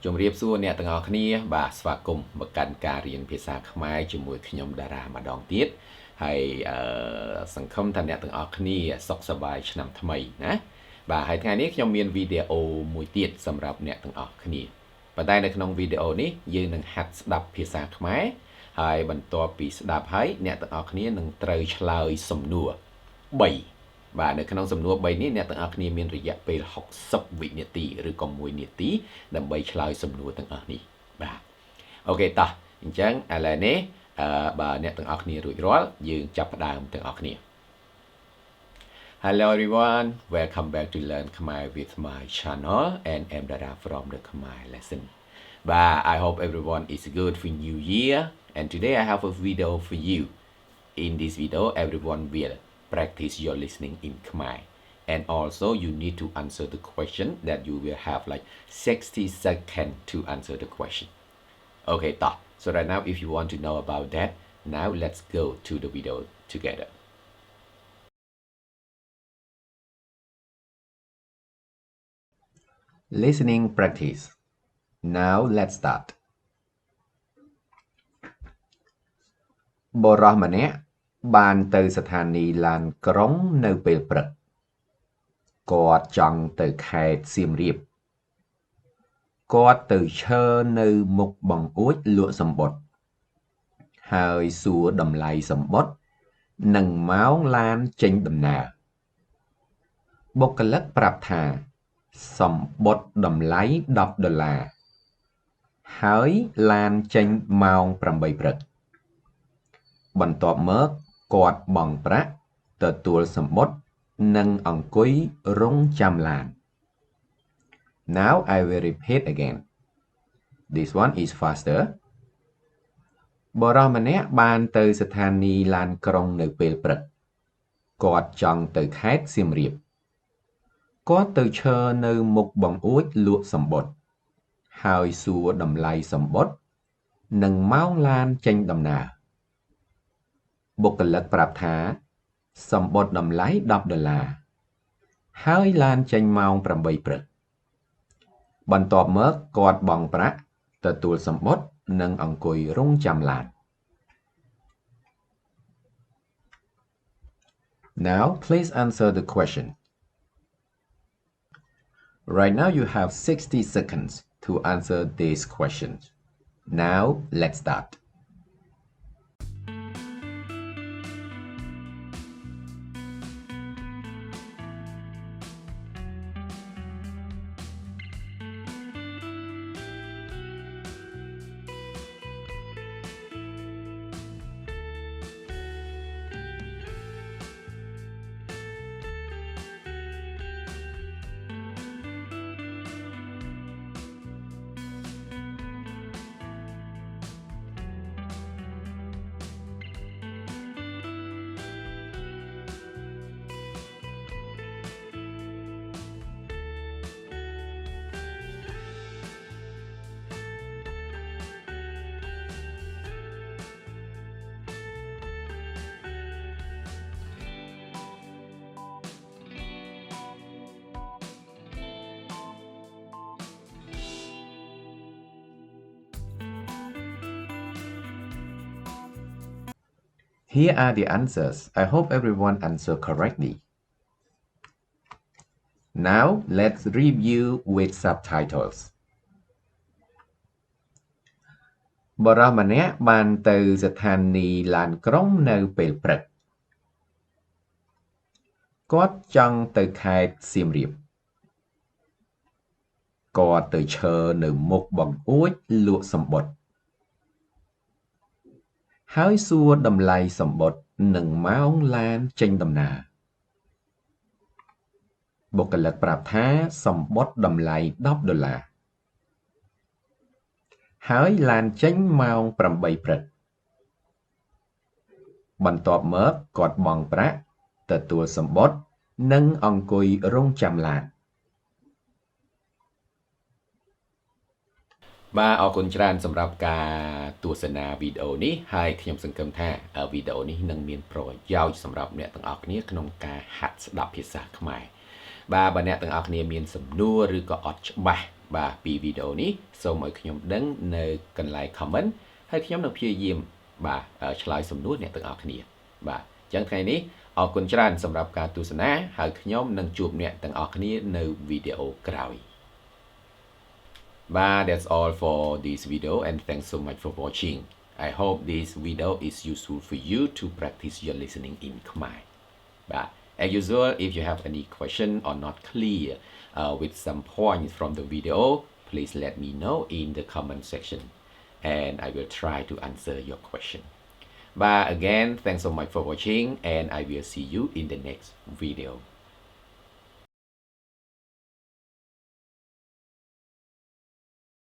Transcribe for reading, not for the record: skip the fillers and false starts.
ជំរាបសួរអ្នកទាំងអស់គ្នាបាទស្វាគមន៍មកកាន់ការរៀនភាសាខ្មែរជាមួយខ្ញុំតារាម្ដងទៀតហើយសង្ឃឹមថាអ្នកទាំងអស់គ្នាសុខសប្បាយឆ្នាំថ្មីណាបាទហើយថ្ងៃនេះខ្ញុំមានវីដេអូមួយទៀតសម្រាប់អ្នកទាំងអស់គ្នាប៉ុន្តែនៅក្នុងវីដេអូនេះយើងនឹងហាត់ស្ដាប់ភាសាខ្មែរហើយបន្ទាប់ពីស្ដាប់ហើយអ្នកទាំងអស់គ្នានឹងត្រូវឆ្លើយសំណួរ3បាទនៅក្នុងសំណួរ3នេះអ្នកទាំងអស់គ្នាមានរយៈពេល60វិនាទីឬក៏1នាទីដើម្បីឆ្លើយសំណួរទាំងអស់នេះបាទអូខេតោះអញ្ចឹងឥឡូវនេះបាទអ្នកទាំងអស់គ្នារួចរាល់យើងចាប់ផ្ដើមទាំងអស់គ្នា Hello everyone, welcome back to Learn Khmer with my channel and I'm Dara from the Khmer lesson. But I hope everyone is good for New Year and today I have a video for you. In this video, everyone will practice your listening in Khmer and also you need to answer the question that you will have like 60 seconds to answer the question. Okay, so right now if you want to know about that, now let's go to the video together. Listening practice. Now let's start. បុរសម្នាក់បានទៅស្ថានីយ៍ឡានក្រុងនៅពេលព្រឹកគាត់ចង់ទៅខេត្តសៀមរាបគាត់ទៅឈរនៅមុខបង្អួចលក់សំបុត្រហើយសួរតម្លៃសំបុត្រនិងម៉ោងឡានចេញដំណើរបុគ្គលិកប្រាប់ថាសំបុត្រតម្លៃ$10ហើយឡានចេញម៉ោង8ព្រឹកបន្ទាប់មកគាត់បង់ប្រាក់ទទួលសំបុត្រនិងអង្គុយរង់ចាំឡាន Now I will repeat again. This one is faster. បុរសម្នាក់បានទៅស្ថានីយ៍ឡានក្រុងនៅពេលព្រឹកគាត់ចង់ទៅខេត្តសៀមរាបគាត់ទៅឈរនៅមុខបង្អួចលក់សំបុត្រហើយសួរតម្លៃសំបុត្រនិងម៉ោងឡានចេញដំណើរបុគ្គលិកប្រាប់ថាសំបុត្រតម្លៃ$10ហើយឡានចេញម៉ោង8ព្រឹកបន្ទាប់មកគាត់បង់ប្រាក់ទទួលសំបុត្រនិងអង្គុយរង់ចាំឡាន Now please answer the question. Right now you have 60 seconds to answer these questions. Now let's start. Here are the answers. I hope everyone answered correctly. Now let's review with subtitles. បុរសម្នាក់បានទៅស្ថានីយ៍ឡានក្រុងនៅពេលព្រឹកគាត់ចង់ទៅខេត្តសៀមរាបគាត់ទៅឈរនៅមុខបង្អួចលក់សំបុត្រហើយសួរតម្លៃសំបុត្រនិងម៉ោងឡានចេញដំណើរបុគ្គលិកប្រាប់ថាសំបុត្រតម្លៃ$10ហើយឡានចេញម៉ោង8ព្រឹកបន្ទាប់មកគាត់បង់ប្រាក់ទទួលសំបុត្រនិងអង្គុយរង់ចាំឡានបាទអរគុណច្រើនសម្រាប់ការទស្សនាវីដេអូនេះហើយខ្ញុំសង្ឃឹមថាវីដេអូនេះនឹងមានប្រយោជន៍សម្រាប់អ្នកទាំងអស់គ្នាក្នុងការហាត់ស្ដាប់ភាសាខ្មែរបាទបើអ្នកទាំងអស់គ្នាមានសំណួរឬក៏អត់ច្បាស់ បាទពីវីដេអូនេះសូមឲ្យខ្ញុំដឹងនៅកន្លែង comment ហើយខ្ញុំនឹងព្យាយាមបាទឆ្លើយសំណួរអ្នកទាំងអស់គ្នាបាទអញ្ចឹងថ្ងៃនេះអរគុណច្រើនសម្រាប់ការទស្សនាហើយខ្ញុំនឹងជួបអ្នកទាំងអស់គ្នានៅវីដេអូក្រោយបាទ that's all for this video and thanks so much for watching I hope this video is useful for you to practice your listening in Khmer but as usual if you have any question or not clear with some points from the video please let me know in the comment section and I will try to answer your question but again thanks so much for watching and I will see you in the next video